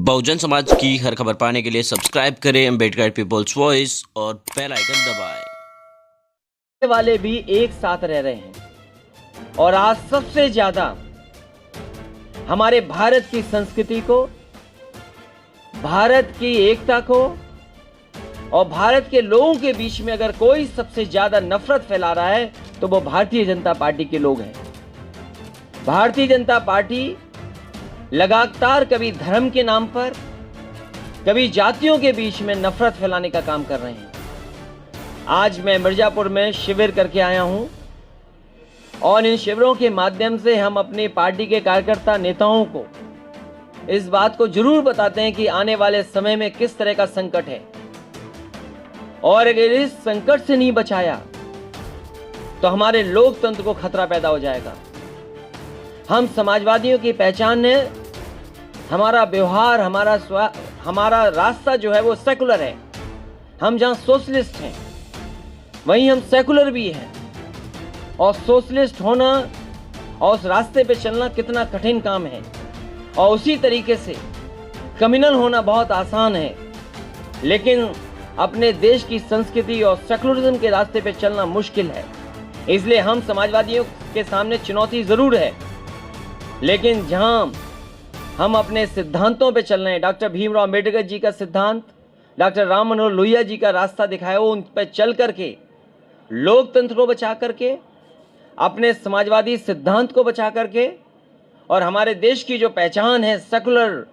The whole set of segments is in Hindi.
बहुजन समाज की हर खबर पाने के लिए सब्सक्राइब करें अम्बेडकर पीपल्स वॉइस और बेल आइकन दबाएं। वाले भी एक साथ रह रहे हैं और आज सबसे ज्यादा हमारे भारत की संस्कृति को, भारत की एकता को और भारत के लोगों के बीच में अगर कोई सबसे ज्यादा नफरत फैला रहा है तो वो भारतीय जनता पार्टी के लोग हैं। भारतीय जनता पार्टी लगातार कभी धर्म के नाम पर, कभी जातियों के बीच में नफरत फैलाने का काम कर रहे हैं। आज मैं मिर्जापुर में शिविर करके आया हूं और इन शिविरों के माध्यम से हम अपनी पार्टी के कार्यकर्ता नेताओं को इस बात को जरूर बताते हैं कि आने वाले समय में किस तरह का संकट है और अगर इस संकट से नहीं बचाया तो हमारे लोकतंत्र को खतरा पैदा हो जाएगा। हम समाजवादियों की पहचान है, हमारा व्यवहार, हमारा रास्ता जो है वो सेकुलर है। हम जहां सोशलिस्ट हैं वहीं हम सेकुलर भी हैं और सोशलिस्ट होना और उस रास्ते पे चलना कितना कठिन काम है और उसी तरीके से कम्युनल होना बहुत आसान है, लेकिन अपने देश की संस्कृति और सेकुलरिज्म के रास्ते पे चलना मुश्किल है। इसलिए हम समाजवादियों के सामने चुनौती जरूर है, लेकिन जहां हम अपने सिद्धांतों पे चल रहे हैं, डॉक्टर भीमराव अम्बेडकर जी का सिद्धांत, डॉक्टर राम मनोहर लोहिया जी का रास्ता दिखाया, वो उन पर चल करके लोकतंत्र को बचा करके, अपने समाजवादी सिद्धांत को बचा करके और हमारे देश की जो पहचान है सेकुलर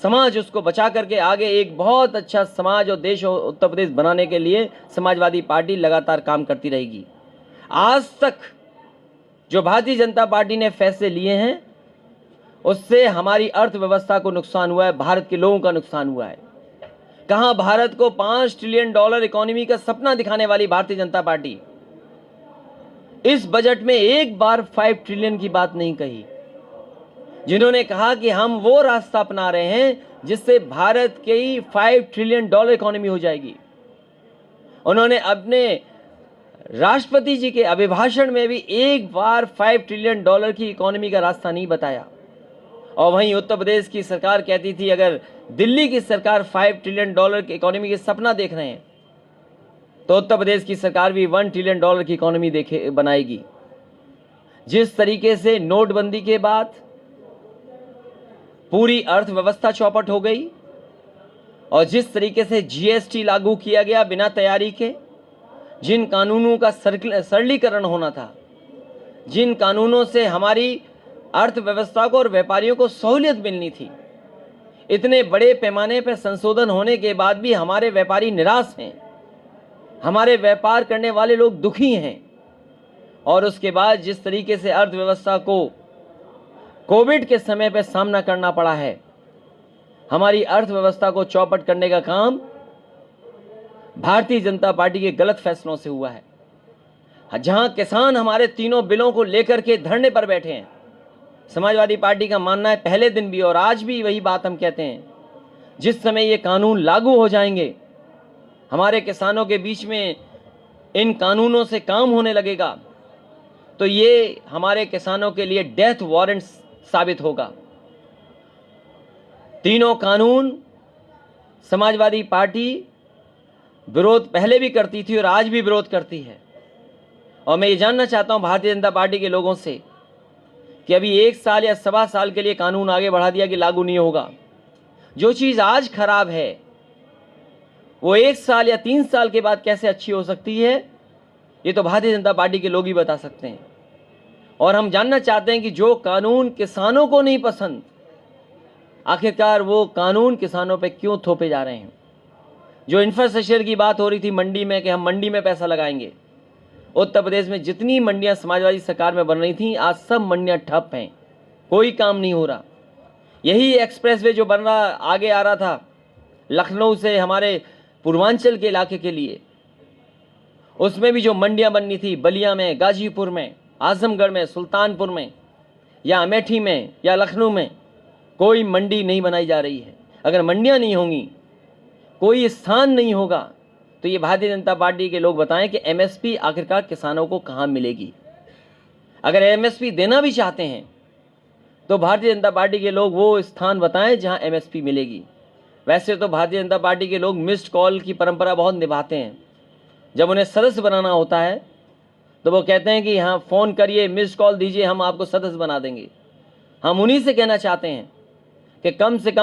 समाज, उसको बचा करके आगे एक बहुत अच्छा समाज और देश और उत्तर प्रदेश बनाने के लिए समाजवादी पार्टी लगातार काम करती रहेगी। आज तक जो भारतीय जनता पार्टी ने फैसले लिए हैं उससे हमारी अर्थव्यवस्था को नुकसान हुआ है, भारत के लोगों का नुकसान हुआ है। कहां भारत को $5 ट्रिलियन इकोनॉमी का सपना दिखाने वाली भारतीय जनता पार्टी इस बजट में एक बार 5 ट्रिलियन की बात नहीं कही, जिन्होंने कहा कि हम वो रास्ता अपना रहे हैं जिससे भारत की $5 ट्रिलियन इकोनॉमी हो जाएगी। उन्होंने अपने राष्ट्रपति जी के अभिभाषण में भी एक बार $5 ट्रिलियन की इकोनॉमी का रास्ता नहीं बताया। और वहीं उत्तर प्रदेश की सरकार कहती थी अगर दिल्ली की सरकार $5 ट्रिलियन की इकोनॉमी के सपना देख रहे हैं तो उत्तर प्रदेश की सरकार भी $1 ट्रिलियन की इकोनॉमी बनाएगी। जिस तरीके से नोटबंदी के बाद पूरी अर्थव्यवस्था चौपट हो गई और जिस तरीके से जीएसटी लागू किया गया बिना तैयारी के, जिन कानूनों का सरलीकरण होना था, जिन कानूनों से हमारी अर्थव्यवस्था को और व्यापारियों को सहूलियत मिलनी थी, इतने बड़े पैमाने पर संशोधन होने के बाद भी हमारे व्यापारी निराश हैं, हमारे व्यापार करने वाले लोग दुखी हैं। और उसके बाद जिस तरीके से अर्थव्यवस्था को कोविड के समय पर सामना करना पड़ा है, हमारी अर्थव्यवस्था को चौपट करने का काम भारतीय जनता पार्टी के गलत फैसलों से हुआ है। जहां किसान हमारे तीनों बिलों को लेकर के धरने पर बैठे हैं, समाजवादी पार्टी का मानना है पहले दिन भी और आज भी वही बात हम कहते हैं, जिस समय ये कानून लागू हो जाएंगे हमारे किसानों के बीच में इन कानूनों से काम होने लगेगा तो ये हमारे किसानों के लिए डेथ वारंट साबित होगा। तीनों कानून समाजवादी पार्टी विरोध पहले भी करती थी और आज भी विरोध करती है। और मैं ये जानना चाहता हूं भारतीय जनता पार्टी के लोगों से कि अभी 1 साल या 1.25 साल के लिए कानून आगे बढ़ा दिया कि लागू नहीं होगा। जो चीज़ आज खराब है वो 1 साल या 3 साल के बाद कैसे अच्छी हो सकती है, ये तो भारतीय जनता पार्टी के लोग ही बता सकते हैं। और हम जानना चाहते हैं कि जो कानून किसानों को नहीं पसंद, आखिरकार वो कानून किसानों पे क्यों थोपे जा रहे हैं। जो इंफ्रास्ट्रक्चर की बात हो रही थी मंडी में कि हम मंडी में पैसा लगाएंगे, उत्तर प्रदेश में जितनी मंडियां समाजवादी सरकार में बन रही थी आज सब मंडियां ठप हैं, कोई काम नहीं हो रहा। यही एक्सप्रेसवे जो बन रहा आगे आ रहा था लखनऊ से हमारे पूर्वांचल के इलाके के लिए, उसमें भी जो मंडियां बननी थी बलिया में, गाजीपुर में, आजमगढ़ में, सुल्तानपुर में या अमेठी में या लखनऊ में, कोई मंडी नहीं बनाई जा रही है। अगर मंडियां नहीं होंगी, कोई स्थान नहीं होगा, तो ये भारतीय जनता पार्टी के लोग बताएं कि एमएसपी आखिरकार किसानों को कहां मिलेगी। अगर एमएसपी देना भी चाहते हैं तो भारतीय जनता पार्टी के लोग वो स्थान बताएं जहां एमएसपी मिलेगी। वैसे तो भारतीय जनता पार्टी के लोग मिस्ड कॉल की परंपरा बहुत निभाते हैं। जब उन्हें सदस्य बनाना होता है तो वो कहते हैं कि यहाँ फ़ोन करिए, मिस्ड कॉल दीजिए, हम आपको सदस्य बना देंगे। हम उन्हीं से कहना चाहते हैं कि कम से कम